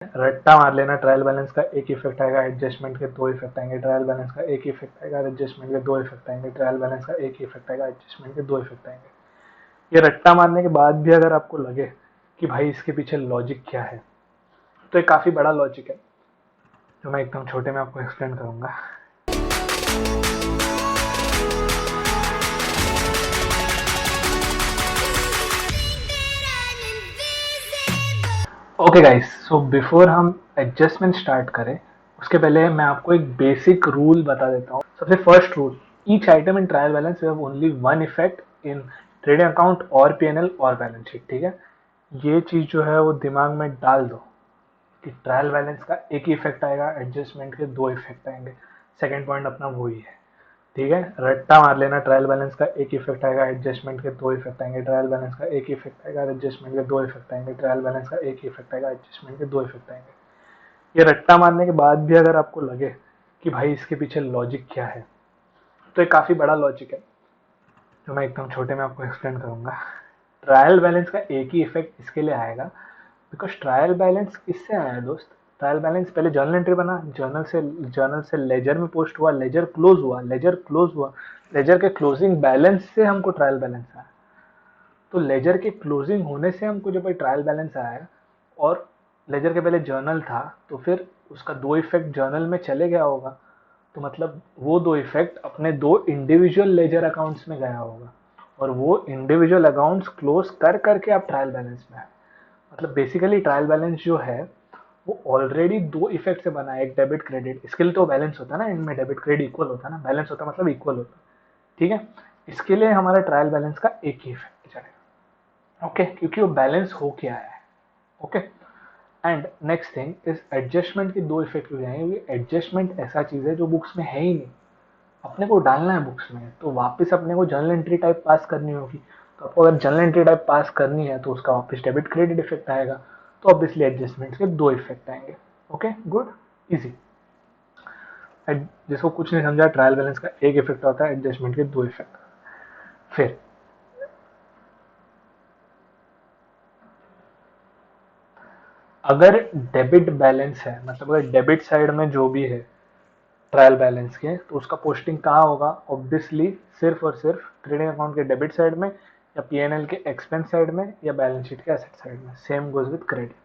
रट्टा मार लेना, ट्रायल बैलेंस का एक इफेक्ट आएगा, एडजस्टमेंट के दो इफेक्ट आएंगे, ट्रायल बैलेंस का एक इफेक्ट आएगा, एडजस्टमेंट के दो इफेक्ट आएंगे, ट्रायल बैलेंस का एक इफेक्ट आएगा, एडजस्टमेंट के दो इफेक्ट आएंगे। ये रट्टा मारने के बाद भी अगर आपको लगे कि भाई इसके पीछे लॉजिक क्या है, तो ये काफी बड़ा लॉजिक है जो मैं एकदम छोटे में आपको एक्सप्लेन करूंगा। ओके गाइस, सो बिफोर हम एडजस्टमेंट स्टार्ट करें उसके पहले मैं आपको एक बेसिक रूल बता देता हूँ। सबसे first rule, each item in trial balance have only one effect in trading account और पीएनएल और बैलेंस शीट। ठीक है, ये चीज जो है वो दिमाग में डाल दो कि ट्रायल बैलेंस का एक ही इफेक्ट आएगा, एडजस्टमेंट के दो इफेक्ट आएंगे। सेकंड पॉइंट अपना वही है। ठीक है, रट्टा मार लेना, ट्रायल बैलेंस का एक इफेक्ट आएगा, एडजस्टमेंट के दो इफेक्ट आएंगे, ट्रायल बैलेंस का एक इफेक्ट आएगा, एडजस्टमेंट के दो इफेक्ट आएंगे, ट्रायल बैलेंस का एक इफेक्ट आएगा, एडजस्टमेंट के दो इफेक्ट आएंगे। ये रट्टा मारने के बाद भी अगर आपको लगे कि भाई इसके पीछे लॉजिक क्या है, तो ये काफी बड़ा लॉजिक है जो मैं एकदम छोटे में आपको एक्सप्लेन करूंगा। ट्रायल बैलेंस का एक ही इफेक्ट इसके लिए आएगा बिकॉज ट्रायल बैलेंस किससे आया है दोस्त? ट्रायल बैलेंस पहले जर्नल एंट्री बना, जर्नल से लेजर में पोस्ट हुआ, लेजर क्लोज हुआ, लेजर के क्लोजिंग बैलेंस से हमको ट्रायल बैलेंस आया। तो लेजर के क्लोजिंग होने से हमको जब ट्रायल बैलेंस आया और लेजर के पहले जर्नल था, तो फिर उसका दो इफेक्ट जर्नल में चले गया होगा, तो मतलब वो दो इफेक्ट अपने दो इंडिविजुअल लेजर अकाउंट्स में गया होगा और वो इंडिविजुअल अकाउंट्स क्लोज कर करके आप ट्रायल बैलेंस में आए। मतलब बेसिकली ट्रायल बैलेंस जो है वो ऑलरेडी दो इफेक्ट से बना है, एक डेबिट क्रेडिट। इसके लिए तो बैलेंस होता है ना, इनमें डेबिट क्रेडिट इक्वल होता है ना, बैलेंस होता है मतलब इक्वल होता है। ठीक है, इसके लिए हमारा ट्रायल बैलेंस का एक ही इफेक्ट चलेगा। ओके, क्योंकि वो बैलेंस हो के आया है। ओके, एंड नेक्स्ट थिंग इस एडजस्टमेंट के दो इफेक्ट हो जाएंगे। ये एडजस्टमेंट ऐसा चीज है जो बुक्स में है ही नहीं, अपने को डालना है बुक्स में, तो वापस अपने को जर्नल एंट्री टाइप पास करनी होगी। तो आपको अगर जर्नल एंट्री टाइप पास करनी है तो उसका वापस डेबिट क्रेडिट इफेक्ट आएगा, तो ऑब्वियसली एडजस्टमेंट के दो इफेक्ट आएंगे। Okay, good, easy. जिसको कुछ नहीं समझा, ट्रायल बैलेंस का एक इफेक्ट होता है, एडजस्टमेंट के दो इफेक्ट। फिर अगर डेबिट बैलेंस है, मतलब अगर डेबिट साइड में जो भी है ट्रायल बैलेंस के, तो उसका पोस्टिंग कहाँ होगा? ऑब्वियसली सिर्फ और सिर्फ ट्रेडिंग अकाउंट के डेबिट साइड में, या पीएनएल के एक्सपेंस साइड में, या बैलेंस शीट के एसेट साइड में। Same goes with credit.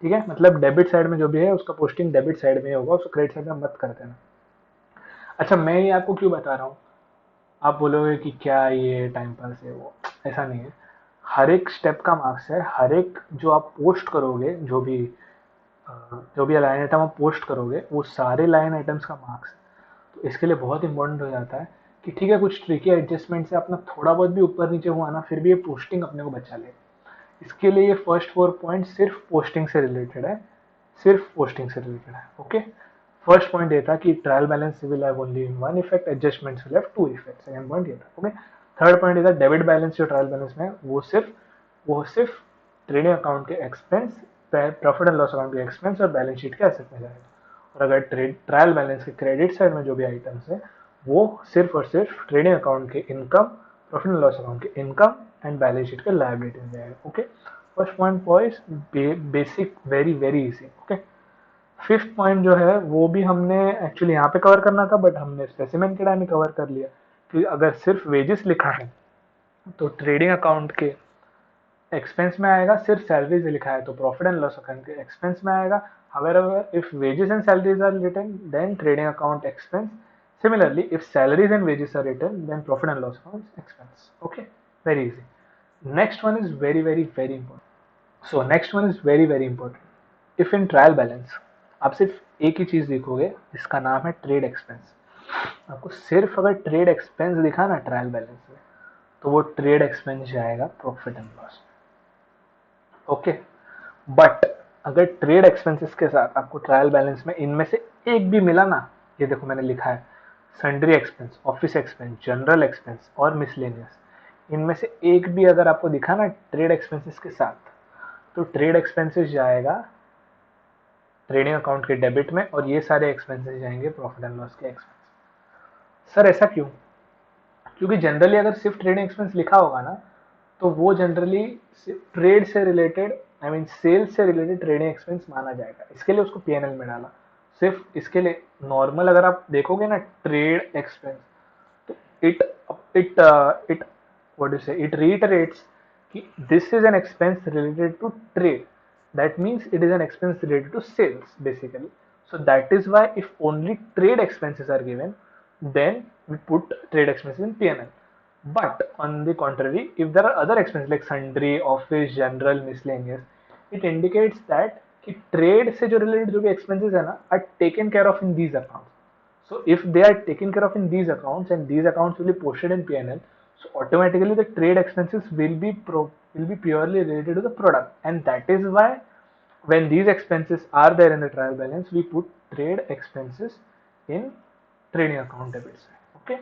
ठीक है, मतलब डेबिट साइड में जो भी है उसका पोस्टिंग डेबिट साइड में ही होगा, उसको क्रेडिट साइड में मत कर देना। अच्छा, मैं ये आपको क्यों बता रहा हूँ? आप बोलोगे कि क्या ये टाइम पास है, वो ऐसा नहीं है। हर एक स्टेप का मार्क्स है, हर एक जो आप पोस्ट करोगे, जो भी लाइन आइटम आप पोस्ट करोगे, वो सारे लाइन आइटम्स का मार्क्स है। तो इसके लिए बहुत इंपॉर्टेंट हो जाता है कि ठीक है, कुछ ट्रिकी एडजस्टमेंट से अपना थोड़ा बहुत भी ऊपर नीचे हुआ ना, फिर भी ये पोस्टिंग अपने को बचा ले। इसके लिए ये फर्स्ट 4 पॉइंट सिर्फ पोस्टिंग से रिलेटेड है, सिर्फ पोस्टिंग से रिलेटेड है। ओके, फर्स्ट पॉइंट ये था कि trial balance will have only one effect, adjustments will have two effect. Second point ये था। ओके, थर्ड पॉइंट ये था डेबिट बैलेंस जो ट्रायल बैलेंस में है वो सिर्फ ट्रेडिंग अकाउंट के expense, profit and loss account के एक्सपेंस और बैलेंस शीट के एसेट में जाएगा। और अगर ट्रायल बैलेंस के क्रेडिट साइड में जो भी आइटम्स है वो सिर्फ और सिर्फ ट्रेडिंग अकाउंट के income, profit and loss account के इनकम एंड बैलेंस शीट के लायबिलिटी में जाएगा। Okay, first point voice basic, very very easy. Okay, fifth point जो है वो भी हमने एक्चुअली यहाँ पे कवर करना था, बट हमने स्पेसिमेन के टाइम ही कवर कर लिया कि अगर सिर्फ वेजेस लिखा है तो ट्रेडिंग अकाउंट के एक्सपेंस में आएगा, सिर्फ सैलरीज लिखा है तो प्रॉफिट एंड लॉस अकाउंट के एक्सपेंस में आएगा। However, if wages and salaries are written, then trading account expense. Similarly, if salaries and wages are written, then profit and loss account expense. Okay, very easy. Next one is very very very important. So next one is very very important. If in trial balance आप सिर्फ एक ही चीज लिखोगे, इसका नाम है trade expense. आपको सिर्फ अगर ट्रेड एक्सपेंस लिखा ना ट्रायल बैलेंस में, तो वो ट्रेड एक्सपेंस जाएगा profit and loss. Okay, but अगर ट्रेड एक्सपेंसेस के साथ आपको ट्रायल बैलेंस में इनमें से एक भी मिला ना, ये देखो मैंने लिखा है sundry expense, office expense, general expense और मिसलेनियस, इनमें से एक भी अगर आपको दिखा ना ट्रेड एक्सपेंसेस के साथ, तो ट्रेड एक्सपेंसेस जाएगा ट्रेडिंग अकाउंट के डेबिट में और ये सारे एक्सपेंसेस जाएंगे प्रॉफिट एंड लॉस के एक्सपेंस। सर ऐसा क्यों? क्योंकि जनरली अगर सिर्फ ट्रेडिंग एक्सपेंस लिखा होगा ना, तो वो जनरली ट्रेड से रिलेटेड आई मीन सेल्स से रिलेटेड ट्रेडिंग एक्सपेंस माना जाएगा, इसके लिए उसको पीएनएल में डाला। सिर्फ इसके लिए नॉर्मल अगर आप देखोगे ना ट्रेड एक्सपेंस, तो it it it what do you say, it reiterates कि this is an expense related to trade, that means it is an expense related to sales basically. So that is why if only trade expenses are given, then we put trade expenses in P&L. But on the contrary, if there are other expenses like sundry, office, general, miscellaneous, it indicates that कि trade से जो related जो भी expenses है ना are taken care of in these accounts. So if they are taken care of in these accounts and these accounts will be posted in P&L, so automatically the trade expenses will be purely related to the product, and that is why when these expenses are there in the trial balance, we put trade expenses in trading account debits. Okay,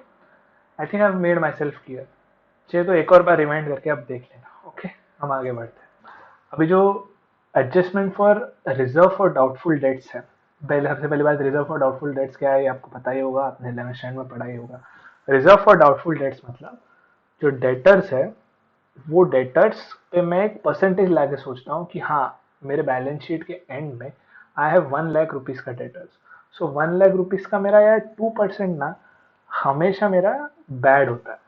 I think I've made myself clear. चलिए तो एक और बार remind करके आप देख लेना. Okay, हम आगे बढ़ते हैं. अभी जो adjustment for reserve for doubtful debts है, पहले सबसे पहली बात, रिजर्व फॉर डाउटफुल डेट्स क्या है ये आपको पता ही होगा, आपने 11th स्टैंडर्ड में पढ़ा ही होगा. रिजर्व फॉर डाउटफुल डेट्स मतलब जो डेटर्स है, वो डेटर्स पे मैं एक परसेंटेज लाके सोचता हूँ कि हाँ मेरे बैलेंस शीट के एंड में आई हैव 1 लाख रुपीज का डेटर्स. सो 1 लाख रुपीज का मेरा यार 2% ना हमेशा मेरा बैड होता है,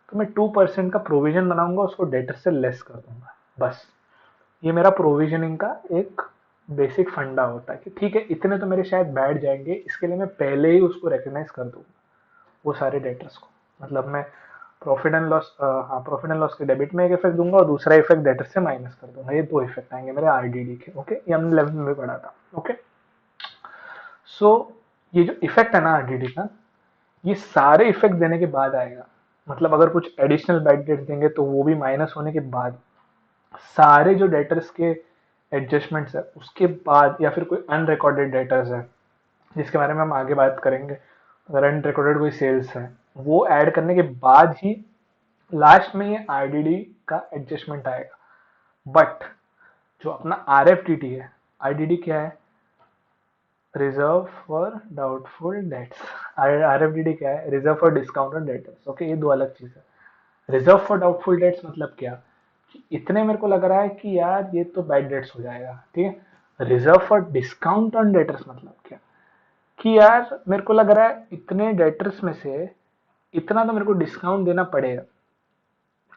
तो मैं 2% का प्रोविजन बनाऊंगा, उसको डेटर से लेस कर दूंगा. बस ये मेरा प्रोविजनिंग का एक बेसिक फंडा होता है कि ठीक है इतने तो मेरे शायद बैठ जाएंगे, इसके लिए मैं पहले ही उसको रिकग्नाइज कर दूंगा वो सारे डेटर्स को. मतलब मैं प्रॉफिट एंड लॉस के डेबिट में एक इफेक्ट दूंगा और दूसरा इफेक्ट डेटर से माइनस कर दूंगा. ये दो इफेक्ट आएंगे मेरे आरडीडी के. ओके, ये हमने 11th में भी पढ़ा था. ओके, सो ये जो इफेक्ट है ना आरडीडी का, ये सारे इफेक्ट देने के बाद आएगा. मतलब अगर कुछ एडिशनल बैड डेट्स देंगे तो वो भी माइनस होने के बाद, सारे जो डेटर्स के एडजस्टमेंट्स है उसके बाद, या फिर कोई अनरिकॉर्डेड डेटर्स है जिसके बारे में हम आगे बात करेंगे, अगर अनरिकॉर्डेड कोई सेल्स है, वो ऐड करने के बाद ही लास्ट में ये आरडीडी का एडजस्टमेंट आएगा. बट जो अपना आरएफडीडी है, आरडीडी क्या है, रिजर्व फॉर डाउटफुल डेट्स. आरएफडीडी क्या है, reserve for discount on debtors. Okay, ये दो अलग चीज है. रिजर्व फॉर डाउटफुल डेट्स मतलब क्या, इतने मेरे को लग रहा है कि यार ये तो बैड डेट्स हो जाएगा, ठीक है. Reserve for discount on debtors मतलब क्या, कि यार मेरे को लग रहा है इतने डेटर्स में से इतना तो मेरे को डिस्काउंट देना पड़ेगा,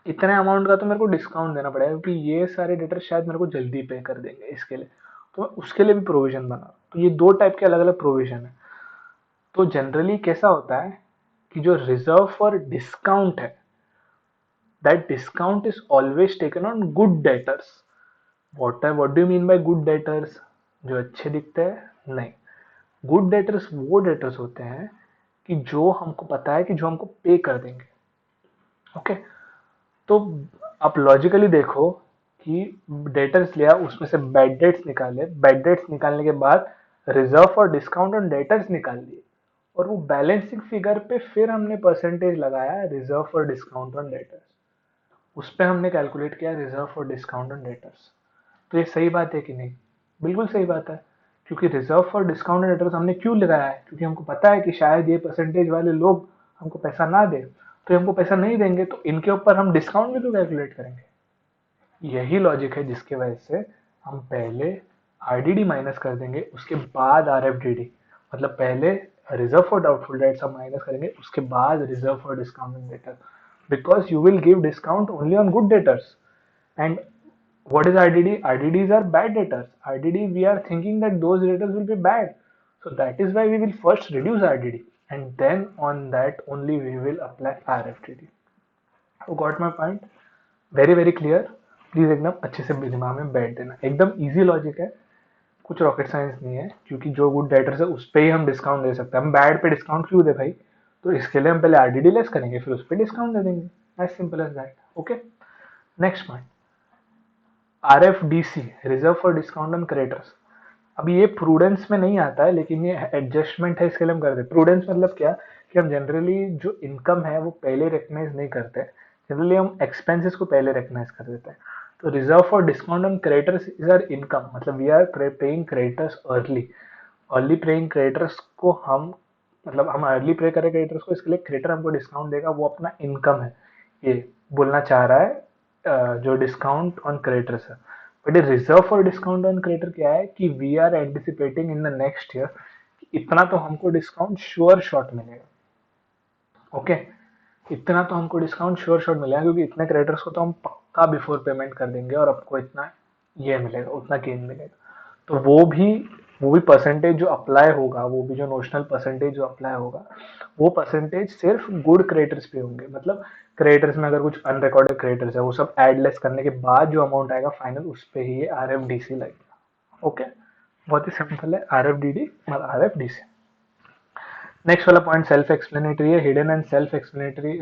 इतने अमाउंट का तो मेरे को डिस्काउंट देना पड़ेगा क्योंकि ये सारे डेटर शायद मेरे को जल्दी पे कर देंगे, इसके लिए तो मैं उसके लिए भी प्रोविजन बना. तो ये दो टाइप के अलग अलग प्रोविजन है. तो जनरली कैसा होता है कि जो रिजर्व फॉर डिस्काउंट है, that discount is always taken on good debtors. What do you mean by good debtors, जो अच्छे दिखते हैं? नहीं, गुड डेटर्स वो डेटर्स होते हैं कि जो हमको पता है कि जो हमको पे कर देंगे. ओके, तो आप लॉजिकली देखो कि डेटर्स लिया, उसमें से बैड डेट्स निकाले, बैड डेट्स निकालने के बाद reserve for discount on debtors निकाल दिए, और वो बैलेंसिंग फिगर पे फिर हमने परसेंटेज लगाया reserve for discount on debtors, उस पर हमने कैलकुलेट किया reserve for discount on debtors. तो ये सही बात है कि नहीं? बिल्कुल सही बात है, क्योंकि reserve for discount on debtors हमने क्यों लगाया है, क्योंकि हमको पता है कि शायद ये परसेंटेज वाले लोग हमको पैसा ना दे, तो हमको पैसा नहीं देंगे तो इनके ऊपर हम डिस्काउंट भी तो कैलकुलेट करेंगे. यही लॉजिक है जिसके वजह से हम पहले आरडीडी माइनस कर देंगे, उसके बाद आरएफडीडी. मतलब पहले रिजर्व फॉर डाउटफुल डेट्स हम माइनस करेंगे, उसके बाद reserve for discount on debtor, because you will give discount only on good debtors. And what is RDD? RDDs are bad debtors. RDD, we are thinking that those debtors will be bad. So that is why we will first reduce RDD and then on that only we will apply RFDD. You got my point? Very very clear. Please एकदम अच्छे से दिमाग में बैठ देना, एकदम easy logic है, कुछ रॉकेट साइंस नहीं है. क्योंकि जो गुड डेटर्स है उस पर ही हम डिस्काउंट दे सकते हैं, हम बैड पे डिस्काउंट क्यों दे भाई? तो इसके लिए हम पहले आरडीडी लेस करेंगे, फिर उस पर डिस्काउंट दे देंगे. As simple as that. Okay, next point, RFDC, reserve for discount on creditors. अभी ये प्रूडेंस में नहीं आता है, लेकिन ये एडजस्टमेंट है, इसके लिए हम करते हैं. प्रूडेंस मतलब क्या, कि हम जनरली जो इनकम है वो पहले रिकग्नाइज नहीं करते, जनरली हम एक्सपेंसेस को पहले रिकग्नाइज कर देते हैं. तो reserve for discount on creditors is our income, मतलब we are paying creditors early. Early paying creditors को हम, मतलब हम अर्ली पे करें क्रेडिटर्स को, इसके लिए क्रेडिटर हमको डिस्काउंट देगा, वो अपना इनकम है, ये बोलना चाह रहा है जो डिस्काउंट ऑन क्रेडिटर्स है. बट ये reserve for discount on creditor क्या है कि we are anticipating in the next year इतना तो हमको डिस्काउंट श्योर शॉट मिलेगा। ओके, इतना तो हमको डिस्काउंट श्योर शॉट मिलेगा क्योंकि इतने क्रेडिटर्स को तो हम पक्का बिफोर पेमेंट कर देंगे और आपको इतना ये मिलेगा, उतना गेन मिलेगा। तो वो भी परसेंटेज जो अप्लाई होगा, वो भी जो नोशनल परसेंटेज जो अप्लाई होगा, वो परसेंटेज सिर्फ गुड क्रेडिटर्स पे होंगे। मतलब क्रेडिटर्स में अगर कुछ अनरिकॉर्डेड क्रेडिटर्स है वो सब एड लेस करने के बाद जो अमाउंट आएगा फाइनल, उस पे ही ये RFDC लगेगा। ओके, बहुत ही सिंपल है, RFDD और RFDC। नेक्स्ट वाला पॉइंट सेल्फ एक्सप्लेनेटरी है। Hidden and self explanatory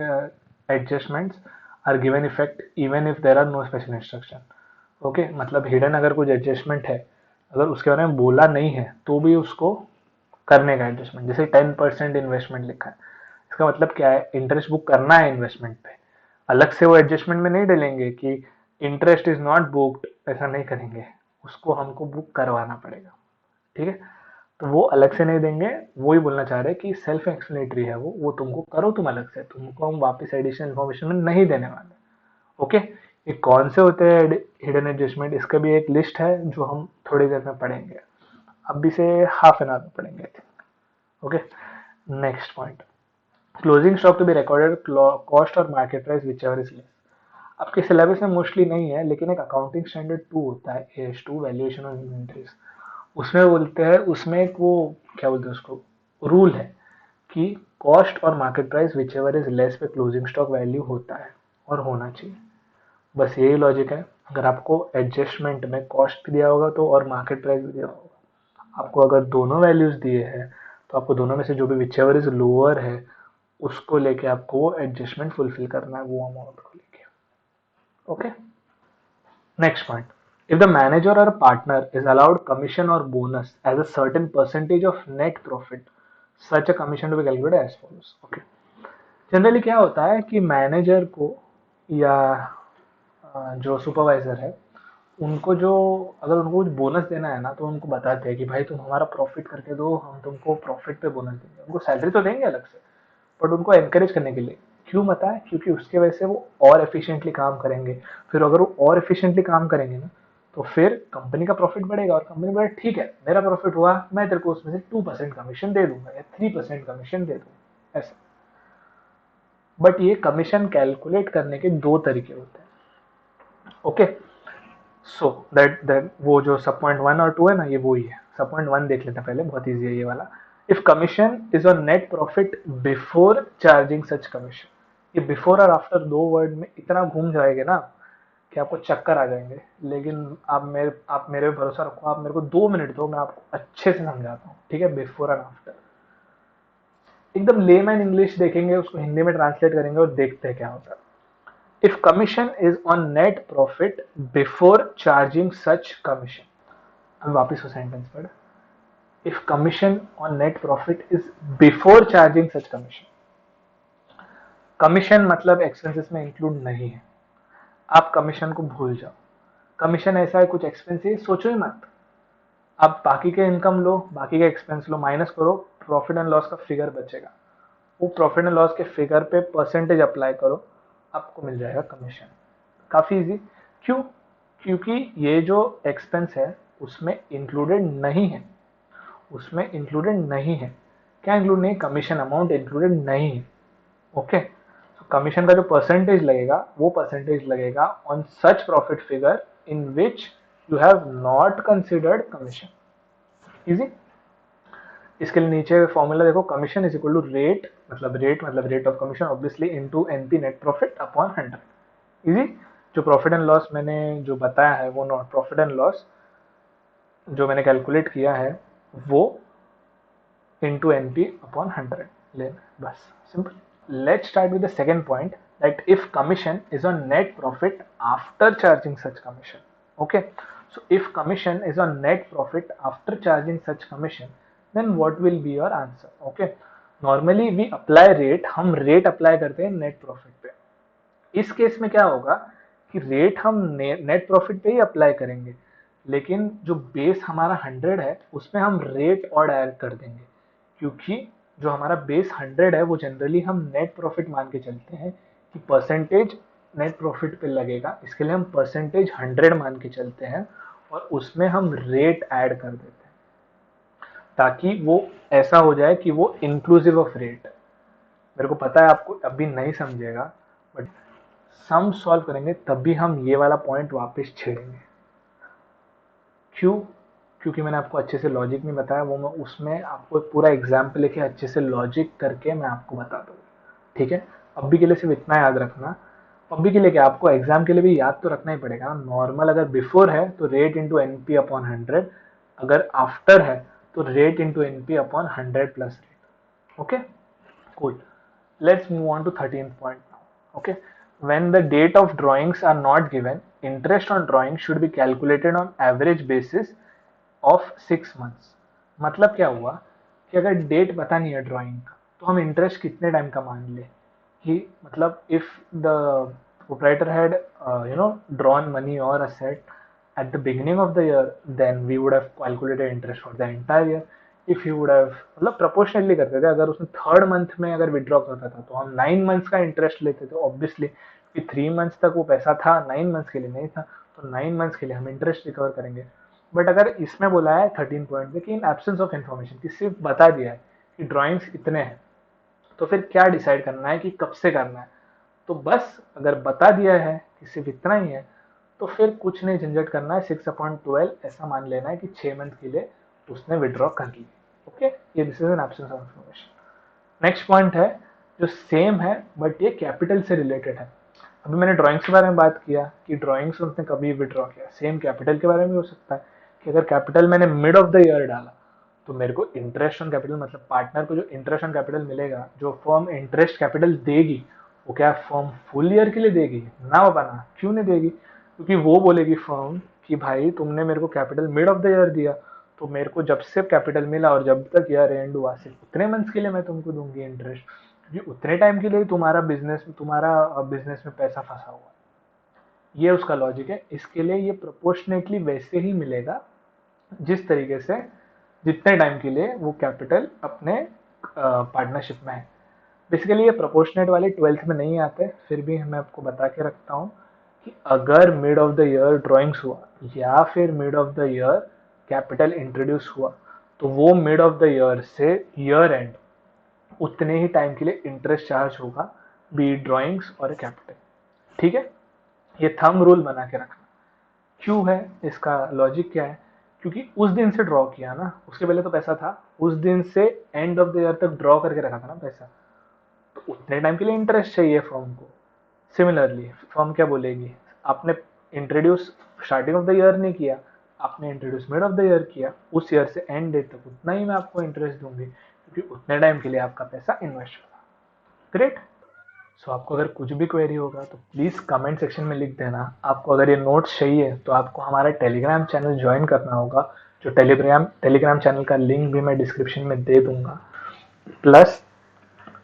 adjustments are given effect even if there are no special instruction. Okay, मतलब हिडन अगर कुछ एडजस्टमेंट है, अगर उसके बारे में बोला नहीं है तो भी उसको करने का एडजस्टमेंट। जैसे 10% इन्वेस्टमेंट लिखा है, इसका मतलब क्या है, इंटरेस्ट बुक करना है इन्वेस्टमेंट पे। अलग से वो एडजस्टमेंट में नहीं डालेंगे कि इंटरेस्ट इज नॉट बुक्ड, ऐसा नहीं करेंगे, उसको हमको बुक करवाना पड़ेगा। ठीक है, तो वो अलग से नहीं देंगे। वो ही बोलना चाह रहे हैं कि सेल्फ एक्सप्लेनेटरी है वो तुमको करो, तुम अलग से, तुमको हम वापस एडिशनल इन्फॉर्मेशन में नहीं देने वाले। ओके, ये कौन से होते हैं हिडन एडजस्टमेंट, इसका भी एक लिस्ट है जो हम थोड़ी देर में पढ़ेंगे, अभी से हाफ एन आवर में पढ़ेंगे। Okay, next point, closing stock to be recorded cost और market price whichever is less. आपके सिलेबस में मोस्टली नहीं है, लेकिन एक अकाउंटिंग स्टैंडर्ड 2 होता है, AS2 वैल्यूएशन ऑफ इन्वेंटरीज। उसमें बोलते हैं, उसमें एक वो क्या बोलते हैं उसको, रूल है कि कॉस्ट और market price whichever is less पे क्लोजिंग स्टॉक वैल्यू होता है और होना चाहिए। बस यही लॉजिक है। अगर आपको एडजस्टमेंट में कॉस्ट भी दिया होगा तो और मार्केट प्राइस भी दिया होगा, आपको अगर दोनों वैल्यूज दिए हैं तो आपको दोनों में से जो भी विच एवर इज लोअर है उसको लेके आपको वो एडजस्टमेंट फुलफिल करना है, वो अमाउंट को लेके। Okay, next point, if the manager or a partner is allowed commission or bonus as a certain percentage of net profit, such a commission to be calculated as follows. Okay, generally क्या होता है कि manager को या जो supervisor है उनको, जो अगर उनको कुछ बोनस देना है ना तो उनको बताते हैं कि भाई तुम हमारा प्रॉफिट करके दो, हम तुमको प्रॉफिट पे बोनस देंगे। उनको सैलरी तो देंगे अलग से, बट उनको एनकरेज करने के लिए। क्यों पता है, क्योंकि उसके वजह से वो और एफिशिएंटली काम करेंगे। फिर अगर वो और एफिशिएंटली काम करेंगे ना तो फिर कंपनी का प्रॉफिट बढ़ेगा और कंपनी बढ़े, ठीक है मेरा प्रॉफिट हुआ, मैं तेरे को उसमें से 2% कमीशन दे दूंगा या 3% कमीशन दे दूंगा, ऐसा। बट ये कमीशन कैलकुलेट करने के दो तरीके होते हैं। ओके, सो दैट वो जो सब पॉइंट 1 और 2 है ना, ये वो ही है। सब पॉइंट 1 देख लेते हैं पहले, बहुत ईजी है ये वाला। If commission is on net profit before charging such commission, ये बिफोर और आफ्टर दो वर्ड में इतना घूम जाएंगे ना कि आपको चक्कर आ जाएंगे। लेकिन आप मेरे पे भरोसा रखो, आप मेरे को 2 मिनट दो, मैं आपको अच्छे से समझाता हूँ। ठीक है, बिफोर एंड आफ्टर एकदम लेमैन इंग्लिश देखेंगे, उसको हिंदी में ट्रांसलेट करेंगे और देखते हैं क्या होता है। If commission is on net profit before charging such commission, अब वापिस वो सेंटेंस पढ़, if commission on net profit is before charging such commission, commission मतलब एक्सपेंसेस में इंक्लूड नहीं है, आप कमीशन को भूल जाओ। कमीशन ऐसा है कुछ एक्सपेंस है, सोचो ही मत। आप बाकी के इनकम लो, बाकी के एक्सपेंस लो, माइनस करो, प्रॉफिट एंड लॉस का फिगर बचेगा। वो प्रॉफिट एंड लॉस के फिगर पे परसेंटेज अप्लाई करो, आपको मिल जाएगा कमीशन। काफी इजी। क्यों, क्योंकि ये जो एक्सपेंस है उसमें इंक्लूडेड नहीं है, उसमें इंक्लूडेड नहीं है। क्या इंक्लूड नहीं है, कमीशन अमाउंट इंक्लूडेड नहीं है। ओके, तो कमीशन का जो परसेंटेज लगेगा वो परसेंटेज लगेगा on such profit figure in which you have not considered commission. Easy. इसके लिए नीचे फॉर्मूला देखो, commission is equal to rate मतलब rate of commission obviously into NP net profit upon 100। Easy. जो प्रॉफिट एंड लॉस मैंने जो बताया है वो नॉट प्रॉफिट एंड लॉस जो मैंने कैलकुलेट किया है वो इंटू एनपी अपॉन 100 लेना, बस simple. Let's start with the second point, that if commission is on net profit after charging such commission. Okay, so if commission is on net profit after charging such commission, then what will be your answer? Okay, normally we apply rate, हम rate apply करते हैं net profit पे। इस case में क्या होगा कि rate हम नेट प्रॉफिट पे ही अप्लाई करेंगे, लेकिन जो बेस हमारा 100 है उसमें हम रेट और ऐड कर देंगे, क्योंकि जो हमारा बेस 100 है वो जनरली हम नेट प्रॉफिट मान के चलते हैं कि परसेंटेज नेट प्रॉफिट पे लगेगा, इसके लिए हम परसेंटेज 100 मान के चलते हैं और उसमें हम रेट ऐड कर देते हैं ताकि वो ऐसा हो जाए कि वो इंक्लूसिव ऑफ रेट। मेरे को पता है आपको अभी नहीं समझेगा, बट सम सॉल्व करेंगे तब भी हम ये वाला पॉइंट वापस छेड़ेंगे। क्यों? क्योंकि मैंने आपको अच्छे से लॉजिक नहीं बताया, वो मैं उसमें आपको एक पूरा एग्जाम्पल लेके अच्छे से लॉजिक करके मैं आपको बता दूंगा। ठीक है, अभी के लिए सिर्फ इतना याद रखना। अभी के लिए क्या, आपको एग्जाम के लिए भी याद तो रखना ही पड़ेगा। नॉर्मल अगर बिफोर है तो rate into N P upon 100, अगर आफ्टर है तो rate into N P upon 100 plus rate. Okay, cool. Let's move on to 13th point now. Okay, when the date of drawings are not given, interest on drawing should be calculated on average basis of 6 months. मतलब क्या हुआ कि अगर date पता नहीं है drawing का तो हम इंटरेस्ट कितने टाइम का मान ले कि मतलब if the proprietor had drawn money or asset at the beginning of the year, then we would have calculated interest for the entire year. If he would have मतलब प्रोपोर्शनली करते थे, अगर उसने थर्ड मंथ में अगर withdraw करता था तो हम 9 मंथ्स का इंटरेस्ट लेते थे ऑब्वियसली, कि 3 मंथ्स तक वो पैसा था, 9 मंथ्स के लिए नहीं था, तो 9 मंथ्स के लिए हम इंटरेस्ट रिकवर करेंगे। बट अगर इसमें बोला है 13 पॉइंट में कि इन एब्सेंस ऑफ इन्फॉर्मेशन, कि सिर्फ बता दिया है कि ड्राइंग्स इतने हैं, तो फिर क्या डिसाइड करना है कि कब से करना है। तो बस अगर बता दिया है कि सिर्फ इतना ही है तो फिर कुछ नहीं झंझट करना है, 6/12 ऐसा मान लेना है कि 6 मंथ के लिए उसने विड्रॉ कर ली। ओके, ये this is an absence of information. Next point है जो सेम है बट ये कैपिटल से रिलेटेड है। अभी मैंने ड्राइंग्स के बारे में बात किया कि ड्राइंग्स उसने कभी विड्रॉ किया, सेम कैपिटल के बारे में हो सकता है कि अगर कैपिटल मैंने मिड ऑफ द ईयर डाला तो मेरे को इंटरेस्ट ऑन कैपिटल, मतलब पार्टनर को जो इंटरेस्ट ऑन कैपिटल मिलेगा, जो फर्म इंटरेस्ट कैपिटल देगी, वो क्या फर्म फुल ईयर के लिए देगी? ना बाबा ना, क्यों नहीं देगी? क्योंकि वो बोलेगी फर्म कि भाई तुमने मेरे को capital mid of the year दिया, तो मेरे को जब से कैपिटल मिला और जब तक ईयर एंड हुआ सिर्फ उतने मंथ्स के लिए मैं तुमको दूंगी इंटरेस्ट, क्योंकि उतने टाइम के लिए तुम्हारा बिजनेस में पैसा फंसा हुआ। ये उसका लॉजिक है। इसके लिए ये प्रोपोर्शनेटली वैसे ही मिलेगा जिस तरीके से जितने टाइम के लिए वो कैपिटल अपने पार्टनरशिप में है। बेसिकली ये प्रोपोर्शनेट वाले 12th में नहीं आते, फिर भी मैं आपको बता के रखता हूँ कि अगर mid of the year drawings हुआ या फिर mid of the year capital introduce हुआ, तो वो मिड ऑफ द ईयर से ईयर एंड उतने ही टाइम के लिए इंटरेस्ट चार्ज होगा, बी ड्राइंग्स और कैपिटल। ठीक है, ये थंब रूल बना के रखना। क्यों है, इसका लॉजिक क्या है? क्योंकि उस दिन से ड्रॉ किया ना, उसके पहले तो पैसा था, उस दिन से एंड ऑफ द ईयर तक ड्रॉ करके रखा था ना पैसा, तो उतने टाइम के लिए इंटरेस्ट चाहिए फर्म को। सिमिलरली फर्म क्या बोलेगी, आपने introduce starting of the year नहीं किया, आपने introduce mid of the year किया, उस ईयर से एंड डेट तक उतना ही मैं आपको इंटरेस्ट दूंगी क्योंकि उतने टाइम के लिए आपका पैसा इन्वेस्ट होगा। ग्रेट। सो आपको अगर कुछ भी क्वेरी होगा तो प्लीज़ कमेंट सेक्शन में लिख देना। आपको अगर ये नोट्स चाहिए तो आपको हमारा टेलीग्राम चैनल ज्वाइन करना होगा, जो टेलीग्राम चैनल का लिंक भी मैं डिस्क्रिप्शन में दे दूंगा। प्लस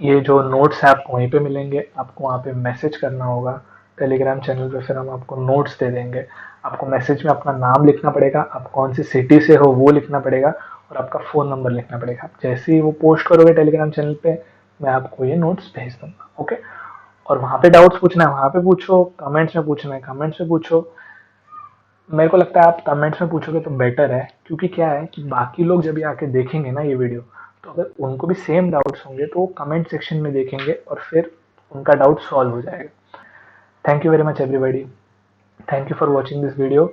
ये जो नोट्स है आपको वहीं पे मिलेंगे, आपको वहाँ पे मैसेज करना होगा टेलीग्राम चैनल पे, फिर हम आपको नोट्स दे देंगे। आपको मैसेज में अपना नाम लिखना पड़ेगा, आप कौन सी सिटी से हो वो लिखना पड़ेगा, और आपका फ़ोन नंबर लिखना पड़ेगा। जैसे ही वो पोस्ट करोगे टेलीग्राम चैनल पे, मैं आपको ये नोट्स भेज दूंगा। ओके, और वहाँ पे डाउट्स पूछना है वहाँ पे पूछो, कमेंट्स में पूछना है कमेंट्स में पूछो। मेरे को लगता है आप कमेंट्स में पूछोगे तो बेटर है, क्योंकि क्या है कि बाकी लोग जब ये आके देखेंगे ना ये वीडियो, तो अगर उनको भी सेम डाउट्स होंगे तो वो कमेंट सेक्शन में देखेंगे और फिर उनका डाउट सॉल्व हो जाएगा। Thank you very much everybody, thank you for watching this video.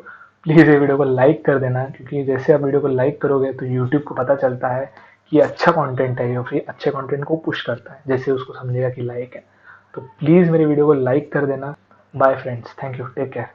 Please ये वीडियो को लाइक कर देना, क्योंकि जैसे आप वीडियो को लाइक करोगे तो यूट्यूब को पता चलता है कि अच्छा कंटेंट है, या फिर अच्छे कंटेंट को पुश करता है, जैसे उसको समझेगा कि लाइक है। तो प्लीज़ मेरी वीडियो को लाइक कर देना। Bye friends, thank you, take care.